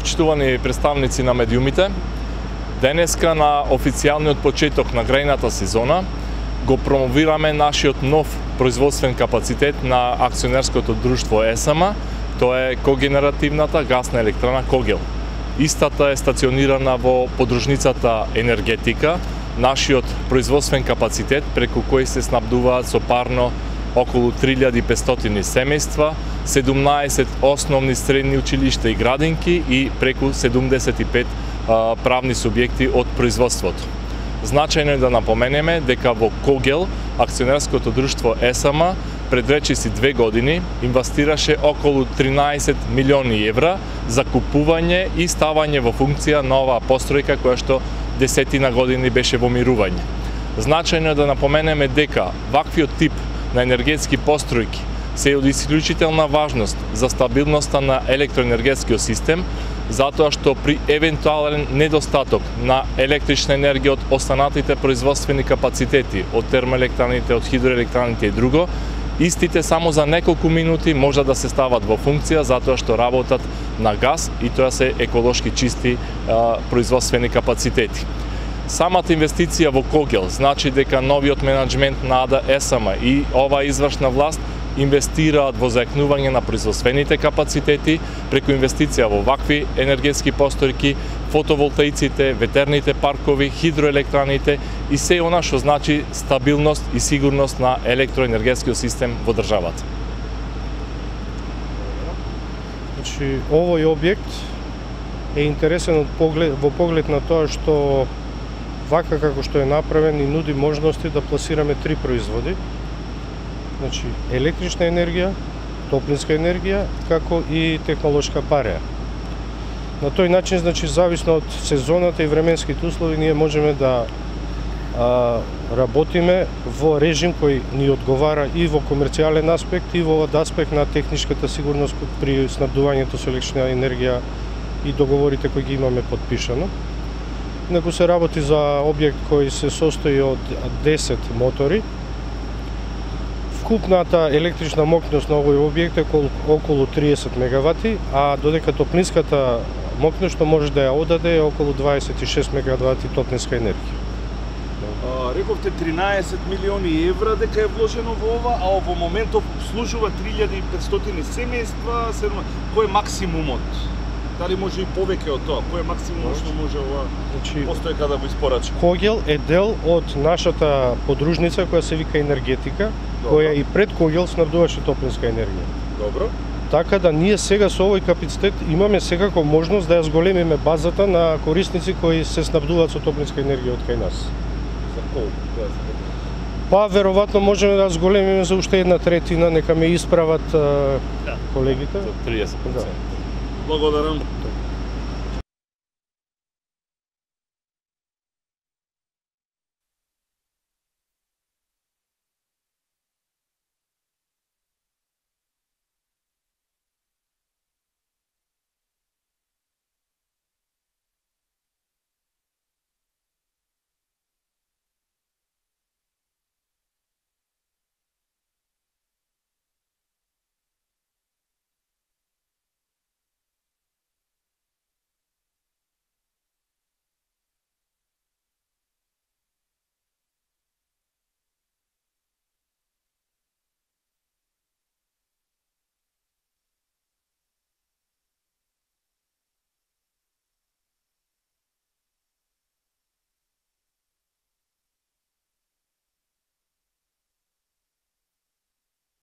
Почитувани представници на медиумите, денеска на официјалниот почеток на грејната сезона го промовираме нашиот нов производствен капацитет на акционерското друштво ЕСМ, тоа е когенеративната гасна електрана Когел. Истата е стационирана во подружницата Енергетика. Нашиот производствен капацитет преку кој се снабдуваат со парно околу 3500 семејства, 17 основни средни училишта и градинки и преку 75 правни субјекти од производството. Значајно е да напоменеме дека во Когел акционерското друштво ЕСМ пред речиси 2 години инвестираше околу 13 милиони евра за купување и ставање во функција на оваа постројка која што десетина години беше во мирување. Значајно е да напоменеме дека ваквиот тип на енергетски постројки се од исклучителна важност за стабилноста на електроенергетскиот систем, затоа што при евентуален недостаток на електрична енергија од останатите производствени капацитети, од термоелектраните, од хидроелектраните и друго, истите само за неколку минути може да се стават во функција затоа што работат на газ и тоа се еколошки чисти производствени капацитети. Самата инвестиција во Когел значи дека новиот менеджмент на АД ЕСМ и оваа извршна власт инвестираат во заекнување на производствените капацитети преку инвестиција во вакви енергетски постројки, фотоволтаиците, ветерните паркови, хидроелектраните и се она што значи стабилност и сигурност на електроенергетскиот систем во државата. Значи, овој објект е интересен во поглед на тоа што вака како што е направен и нуди можности да пласираме 3 производи. Значи, електрична енергија, топлинска енергија, како и технолошка пареа. На тој начин, значи, зависно од сезоната и временските услови, ние можеме да работиме во режим кој ни одговара и во комерцијален аспект, и во аспект на техничката сигурност при снабдувањето со електрична енергија и договорите кои ги имаме подпишано. Него се работи за објект кој се состои од 10 мотори. Вкупната електрична мокност на овој објект е околу 30 мегавати, а додека топлинската мокност што може да ја одаде е околу 26 мегавати топлинска енергија. Рековте 13 милиони евра дека е вложено во ова, а во моментов обслужува 3500 семејства. Кој е максимумот? Дали може и повеќе од тоа? Кој е максимумот што може ова постојка да го испорачи? Когел е дел од нашата подружница која се вика Енергетика, која и пред Когел снабдуваше топлинска енергија. Добро. Така да ние сега со овој капацитет имаме секако можност да ја зголемиме базата на корисници кои се снабдуваат со топлинска енергија од кај нас. За колку? Па веројатно можеме да зголемиме за уште 1/3, нека ме исправат колегите. За 30%. Благодарам.